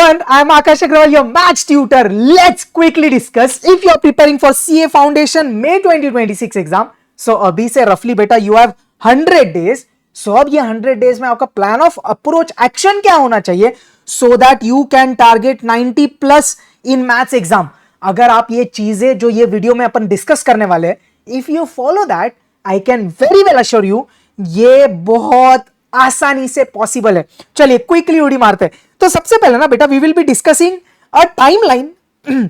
everyone, I am Akash Agrawal, your maths tutor. Let's quickly discuss if you are preparing for CA Foundation May 2026 exam. So अभी से roughly बेटा you have 100 days. So अब ये 100 days में आपका plan of approach action क्या होना चाहिए so that you can target 90 plus in maths exam. अगर आप ये चीजें जो ये वीडियो में अपन डिस्कस करने वाले हैं, if you follow that, I can very well assure you ये बहुत आसानी से पॉसिबल है. चलिए क्विकली उड़ी मारते हैं. तो सबसे पहले ना बेटा we will be discussing a timeline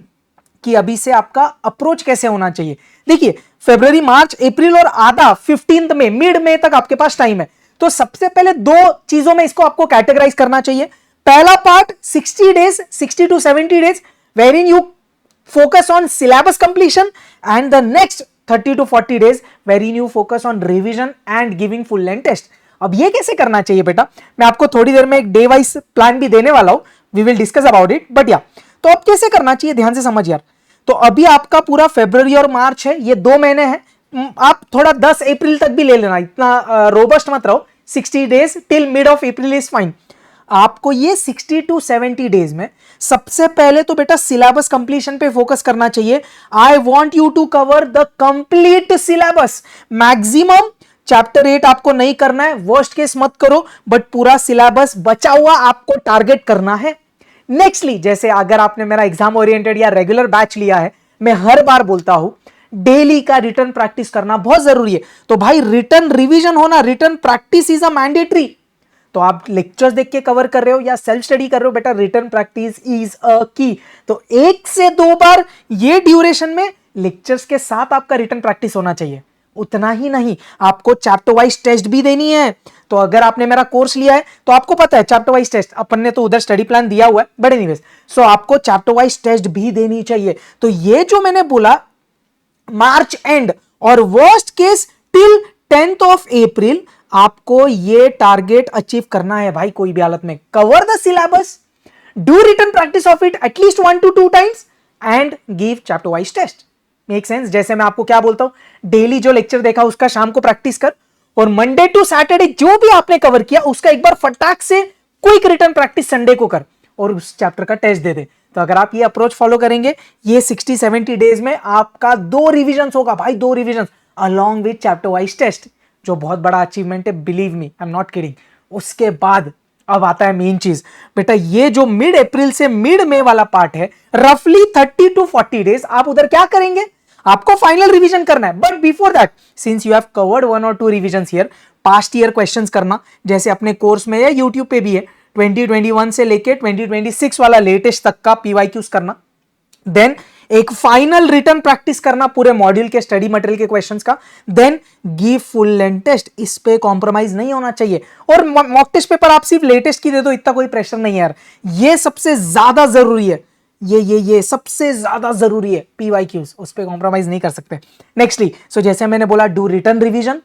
कि अभी से आपका अप्रोच कैसे होना चाहिए. देखिए फरवरी, मार्च, अप्रैल और आधा 15 मई, मिड मई तक आपके पास टाइम है. तो सबसे पहले दो चीजों में इसको आपको कैटेगराइज करना चाहिए. पहला part 60 days, 60 to 70 days where in you focus on syllabus completion and the next 30 to 40 days wherein you focus on revision and giving full length test. अब ये कैसे करना चाहिए बेटा, मैं आपको थोड़ी देर में एक डे वाइज प्लान भी देने वाला हूं. We will discuss about it. But या तो अब कैसे करना चाहिए ध्यान से समझ यार. तो अभी आपका पूरा फरवरी और मार्च है, ये 2 महीने हैं. आप थोड़ा 10 अप्रैल तक भी ले लेना, इतना रोबस्ट मत रहो. 60 days till mid of April is fine. आपको ये 60 to 70 डेज में सबसे पहले तो बेटा सिलेबस कंप्लीशन पे फोकस करना चाहिए. I want you to cover the complete syllabus. Maximum chapter 8 आपको नहीं करना है, वर्स्ट केस मत करो, बट पूरा सिलेबस बचा हुआ आपको टारगेट करना है. नेक्स्टली, जैसे अगर आपने मेरा एग्जाम ओरिएंटेड या रेगुलर बैच लिया है, मैं हर बार बोलता हूं डेली का रिटर्न प्रैक्टिस करना बहुत जरूरी है. तो भाई रिटर्न रिवीजन होना, return practice is a mandatory. तो आप लेक्चर्स देख के कवर कर रहे हो या सेल्फ स्टडी कर रहे हो, बेटा रिटर्न प्रैक्टिस इज अ की. तो 1 से 2 बार ये ड्यूरेशन में लेक्चर्स के साथ आपका रिटर्न प्रैक्टिस होना चाहिए. उतना ही नहीं, आपको चैप्टर वाइज टेस्ट भी देनी है. तो अगर आपने मेरा कोर्स लिया है तो आपको पता है चैप्टर वाइज टेस्ट, अपन ने तो उधर स्टडी प्लान दिया हुआ है, बट एनीवेज सो आपको चैप्टर वाइज टेस्ट भी देनी चाहिए. तो ये जो मैंने बोला मार्च एंड और worst case till 10th of अप्रैल आपको ये टारगेट अचीव करना है भाई. कोई भी हालत में cover the syllabus, do written practice of it at least 1 to 2 times and give chapter wise test. Make sense. जैसे मैं आपको क्या बोलता हूं, डेली जो लेक्चर देखा उसका शाम को प्रैक्टिस कर, और मंडे टू सैटरडे जो भी आपने कवर किया उसका एक बार फटाक से क्विक रिटर्न प्रैक्टिस संडे को कर और उस चैप्टर का टेस्ट दे दे. तो अगर आप ये अप्रोच फॉलो करेंगे, ये 60-70 डेज में आपका 2 रिविजन होगा भाई, 2 revision along with chapter wise test, जो बहुत बड़ा अचीवमेंट है, believe me, I am not kidding. उसके बाद अब आता है मेन चीज बेटा, ये जो मिड अप्रैल से मिड मई वाला पार्ट है, रफली 30 to 40 डेज आप उधर क्या करेंगे, आपको फाइनल रिवीजन करना है. But before that, since you have covered 1 or 2 revisions here, past year questions करना, जैसे अपने कोर्स में या यूट्यूब पे भी है, 2021 से लेके 2026 वाला लेटेस्ट तक का पीवाईक्यूज करना. देन एक फाइनल रिटर्न प्रैक्टिस करना पूरे मॉड्यूल के स्टडी मटेरियल के क्वेश्चंस का. Then give full length test. इस पे कॉम्प्रोमाइज नहीं होना चाहिए. और मॉक टेस्ट पेपर आप सिर्फ लेटेस्ट की दे दो, इतना कोई प्रेशर नहीं है यार. ये सबसे ज्यादा जरूरी है, ये सबसे ज्यादा जरूरी है. पीवाईक्यूज उस पे कॉम्प्रोमाइज नहीं कर सकते. नेक्स्टली, सो जैसे मैंने बोला, do written revision,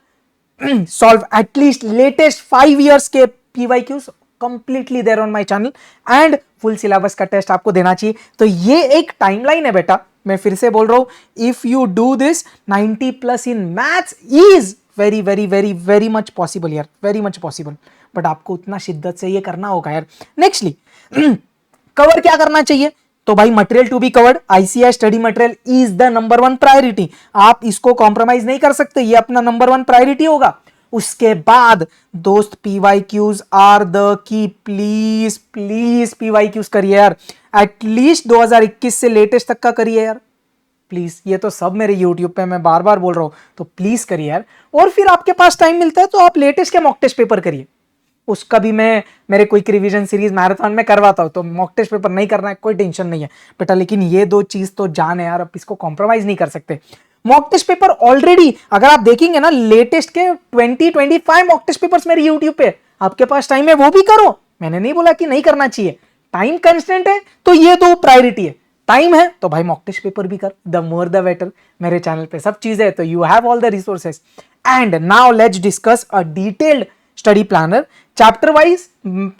solve at least latest 5 years के PYQs completely there on my channel, and full syllabus का टेस्ट आपको देना चाहिए. तो ये एक टाइमलाइन है बेटा. मैं फिर से बोल रहा हूं, if you do this 90 plus in maths is very very very very much possible यार, वेरी मच पॉसिबल. बट आपको उतना शिद्दत से ये करना होगा यार. नेक्स्टली, कवर क्या करना चाहिए, तो भाई material to be covered, ICI study material is the number 1 priority. आप इसको कॉम्प्रोमाइज नहीं कर सकते, ये अपना नंबर 1 प्रायोरिटी होगा. उसके बाद दोस्त PYQs are the key. Please please PYQs करिए यार, एटलीस्ट 2021 से लेटेस्ट तक का करिए यार प्लीज. ये तो सब मेरे यूट्यूब पे मैं बार बार बोल रहा हूं, तो प्लीज करिए यार. और फिर आपके पास टाइम मिलता है तो आप लेटेस्ट के मॉक टेस्ट पेपर करिए. उसका भी मैं मेरे क्विक रिवीजन सीरीज मैराथन में करवाता हूं, तो मॉक टेस्ट पेपर नहीं करना है कोई टेंशन नहीं है बेटा. लेकिन ये 2 चीज तो जान है यार, अब इसको कॉम्प्रोमाइज नहीं कर सकते. मॉक टेस्ट पेपर ऑलरेडी अगर आप देखेंगे ना, लेटेस्ट के 20-25 मॉक टेस्ट पेपर्स मेरे यूट्यूब पे. आपके पास टाइम है वो भी करो, मैंने नहीं बोला कि नहीं करना चाहिए. टाइम कंस्टेंट है तो ये 2 प्रायोरिटी है. टाइम है तो भाई मॉक टेस्ट पेपर भी कर, द मोर द बेटर. मेरे चैनल पे सब चीजें है, तो you have all the resources. And now let's discuss a detailed study planner chapter wise.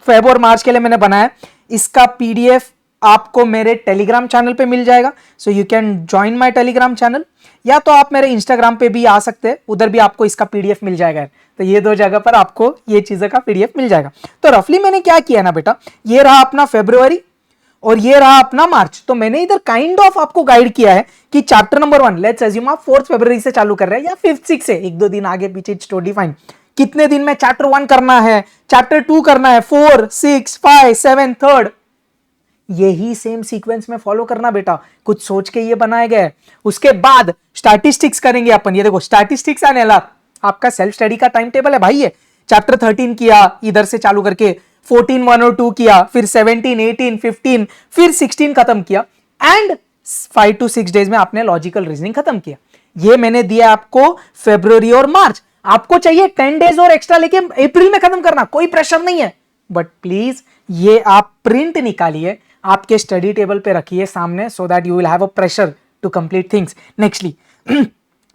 Feb और मार्च के लिए मैंने बनाया, इसका पीडीएफ आपको मेरे टेलीग्राम चैनल पे मिल जाएगा. So you can join my Telegram channel, या तो आप मेरे इंस्टाग्राम पे भी आ सकते हैं, उधर भी आपको इसका पीडीएफ मिल जाएगा. तो ये 2 जगह पर आपको ये चीज़ों का पीडीएफ मिल जाएगा. तो रफली मैंने क्या किया ना बेटा, ये रहा अपना फरवरी, और ये रहा अपना मार्च। तो मैंने इधर काइंड ऑफ आपको गाइड किया है कि चैप्टर नंबर 1 लेट्स अज्यूम आप 4 फरवरी से चालू कर रहे हैं या 5th 6 से, एक दो दिन आगे पीछे, इट्स टोटली फाइन। कितने दिन में चैप्टर 1 करना है, चैप्टर 2 करना है, 4 6 5 7 3rd, यही सेम सीक्वेंस में फॉलो करना बेटा, कुछ सोच के ये बनाए गए। उसके बाद स्टैटिस्टिक्स करेंगे अपन। ये देखो स्टैटिस्टिक्स एंड एलआर आपका सेल्फ स्टडी का टाइम टेबल है भाई। ये चैप्टर 13 किया इधर से चालू करके, 14 1 और 2 किया, फिर 17 18 15, फिर 16 खत्म किया, एंड 5 to 6 डेज में आपने लॉजिकल रीजनिंग खत्म किया। ये मैंने दिया आपको फरवरी और मार्च। आपको चाहिए 10 डेज और एक्स्ट्रा लेके अप्रैल में खत्म करना, कोई प्रेशर नहीं है, बट प्लीज ये आप प्रिंट निकालिए, आपके स्टडी टेबल पे रखिए सामने, so that you will have a pressure to complete things. Nextly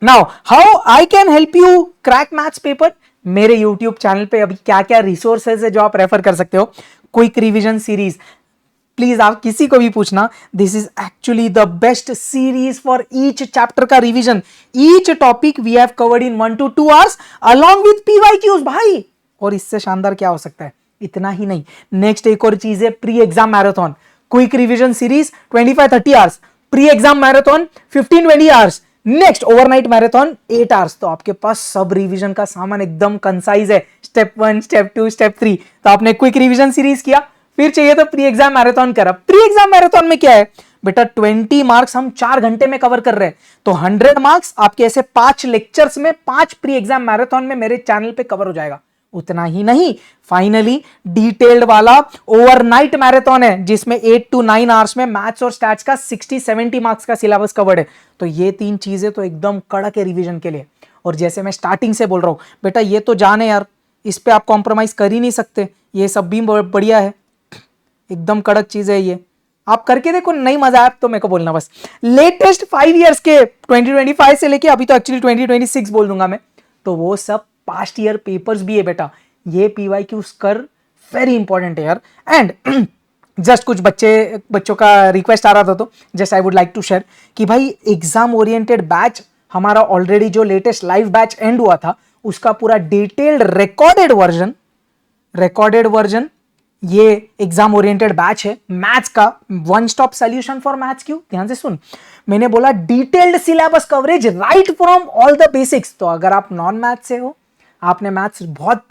now how I can help you crack maths paper. मेरे YouTube चैनल पे अभी क्या क्या रिसोर्सेज है जो आप रेफर कर सकते हो। क्विक रिवीजन सीरीज, प्लीज आप किसी को भी पूछना, this is actually the best series for each chapter का revision. Each topic we have covered in 1 to 2 hours along with PYQs भाई। और इससे शानदार क्या हो सकता है? इतना ही नहीं, नेक्स्ट एक और चीज है, pre exam marathon. Quick revision series 25-30 hours, pre exam marathon 15-20 hours, next overnight marathon 8 hours। तो आपके पास सब रिवीजन का सामान एकदम कंसाइज है, स्टेप 1 स्टेप 2 स्टेप 3। तो आपने क्विक रिवीजन सीरीज किया, फिर चाहिए तो प्री एग्जाम मैराथन करा। प्री एग्जाम मैराथन में क्या है बेटा, 20 मार्क्स हम 4 घंटे में कवर कर रहे हैं, तो 100 मार्क्स आपके ऐसे 5 लेक्चर्स में, 5 प्री एग्जाम मैराथन में मेरे चैनल पे कवर हो जाएगा। उतना ही नहीं, फाइनली डिटेल्ड वाला ओवरनाइट मैराथन है जिसमें 8 to 9 आवर्स में मैथ्स और स्टैट्स का 60-70 मार्क्स का सिलेबस कवर्ड है। तो ये 3 चीजें तो एकदम कड़क है रिवीजन के लिए। और जैसे मैं स्टार्टिंग से बोल रहा हूं बेटा, ये तो जाने यार, इस पे आप कॉम्प्रोमाइज कर ही नहीं सकते, ये सब भी बढ़िया है, एकदम कड़क चीज है ये, आप करके देखो, नहीं मजा आया तो मेरे को बोलना बस। लेटेस्ट 5 years के 2025 से लेके अभी तो एक्चुअली 2026 बोल दूंगा मैं, तो वो सब पास्ट ईयर पेपर्स भी है बेटा। ये PYQs कर वेरी इंपॉर्टेंट है यार। एंड जस्ट कुछ बच्चों का रिक्वेस्ट आ रहा था, तो just I would like to share कि भाई एग्जाम ओरिएंटेड बैच हमारा ऑलरेडी जो लेटेस्ट लाइव बैच एंड हुआ था, उसका पूरा डिटेल्ड रिकॉर्डेड वर्जन ये एग्जाम ओरिएंटेड बैच है मैथ्स का, one stop solution for maths. क्यों? ध्यान से सुन, मैंने बोला detailed syllabus coverage right from all the basics. तो अगर आप नॉन मैथ्स से हो, आपने मैथ्स बहुत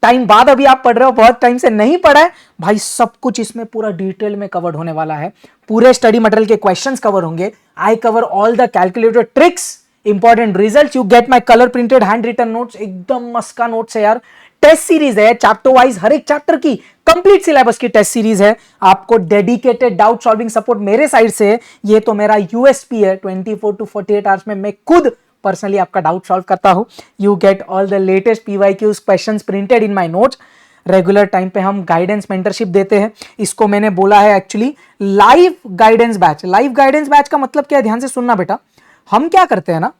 टाइम बाद अभी आप पढ़ रहे हो, बहुत टाइम से नहीं पढ़ा है भाई, सब कुछ इसमें पूरा डिटेल में कवर्ड होने वाला है। पूरे स्टडी मटेरियल के क्वेश्चंस कवर होंगे। I cover all the calculated tricks, important results, you get my colour printed handwritten notes, एकदम मस्त का नोट्स है यार। टेस्ट सीरीज है, चैप्टर वाइज हर एक चैप्टर की कंप्लीट सिलेबस की टेस्ट सीरीज है। आपको डेडिकेटेड डाउट सॉल्विंग सपोर्ट मेरे साइड से, ये तो मेरा USP है। 24 to 48 आवर्स में मैं खुद पर्सनली आपका डाउट सॉल्व करता हूं। You get all the latest PYQs questions printed in my notes. Regular time पे हम गाइडेंस मेंटरशिप देते हैं, इसको मैंने बोला है actually live guidance batch. Live guidance batch का मतलब क्या है, ध्यान से सुनना बेटा। हम क्या करते हैं ना,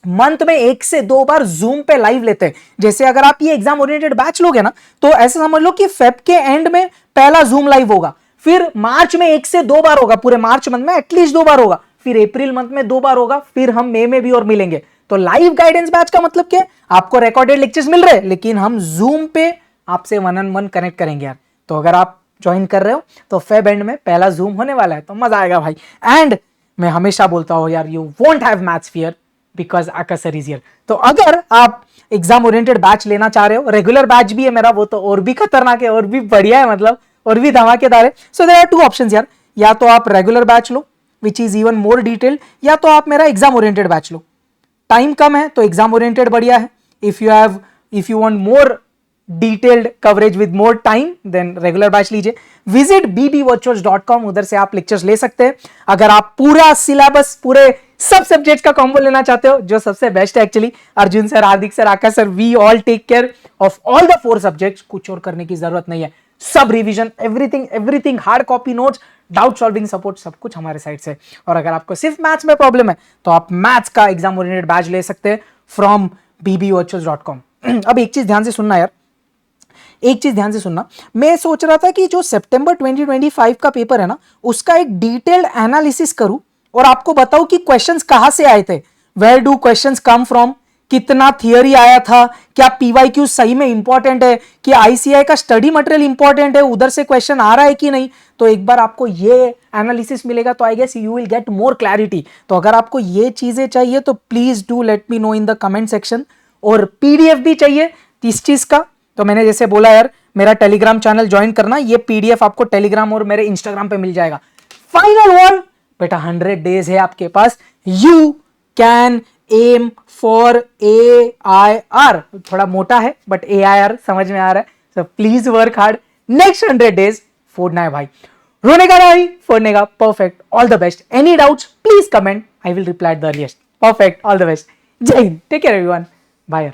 मंथ में 1 से 2 बार जूम पे लाइव लेते हैं। जैसे अगर आप ये एग्जाम ओरिएंटेड बैच लोगे ना, तो ऐसे समझ लो कि फेब के एंड में पहला जूम लाइव होगा, फिर मार्च में 1 से 2 बार होगा, पूरे मार्च मंथ में एटलीस्ट 2 बार होगा, फिर अप्रैल मंथ में 2 बार होगा, फिर हम मई में भी और मिलेंगे। तो लाइव गाइडेंस बैच का मतलब क्या है, आपको रिकॉर्डेड लेक्चर्स मिल रहे हैं, लेकिन हम जूम पे आपसे 1-on-1 कनेक्ट करेंगे यार। तो अगर आप ज्वाइन कर रहे हो तो फेब एंड में पहला जूम होने वाला है, तो मजा आएगा भाई। एंड मैं हमेशा बोलता हूं यार, you won't have maths fear because Akash sir is here. तो अगर आप एग्जाम ओरिएंटेड बैच लेना चाह रहे हो, रेगुलर बैच भी है मेरा, वो तो और भी खतरनाक है और भी बढ़िया है, मतलब और भी धमाकेदार है। सो देयर आर 2 ऑप्शंस यार, या तो आप रेगुलर बैच लो which is even more detail, या तो आप मेरा एग्जाम ओरिएंटेड बैच लो। टाइम कम है तो एग्जाम ओरिएंटेड बढ़िया है। If you want more detailed coverage with more time then regular batch लीजिए। विजिट bbvirtuals.com, उधर से आप लेक्चर्स ले सकते हैं। अगर आप पूरा सिलेबस, पूरे सब सब्जेक्ट्स का कॉम्बो लेना चाहते हो, जो सबसे बेस्ट है actually, Arjun sir, Hardik sir, Akash sir, we all take care of all the 4 subjects. कुछ और करने की जरूरत नहीं है, सब revision, everything, hard copy notes, doubt solving support, सब कुछ हमारे साइड से। और अगर आपको सिर्फ मैथ्स में प्रॉब्लम है तो आप मैथ्स का एग्जाम ओरिएंटेड बैच ले सकते हैं फ्रॉम bbvirtuals.com। अब एक चीज ध्यान से सुनना यार, एक चीज ध्यान से सुनना, मैं सोच रहा था कि जो सितंबर 2025 का पेपर है ना, उसका एक डिटेल्ड एनालिसिस करूं और आपको बताऊं कि क्वेश्चंस कहां से आए थे, where do questions come from, कितना थियरी आया था, क्या पीवाईक्यू सही में इंपॉर्टेंट है, कि आईसीआई का स्टडी मटेरियल इंपॉर्टेंट है, उधर से क्वेश्चन आ रहा है कि नहीं। तो एक बार आपको ये एनालिसिस मिलेगा तो I guess you will get more clarity. तो अगर आपको ये चीजें चाहिए तो please do let me know in the comment section. और पीडीएफ भी चाहिए इस चीज का, तो मैंने जैसे बोला यार मेरा टेलीग्राम चैनल ज्वाइन करना, ये पीडीएफ आपको टेलीग्राम और मेरे इंस्टाग्राम पे मिल जाएगा। फाइनल वन बेटा, 100 डेज है आपके पास, you can aim for AIR। थोड़ा मोटा है बट AIR समझ में आ रहा है। So please work hard, next 100 days फोड़ना है भाई, रोने का नहीं फोड़ने का। Perfect, all the best. Any doubts please comment, I will reply the earliest. Perfect, all the best. जय हिंद, टेक केयर एवरीवन, बाय।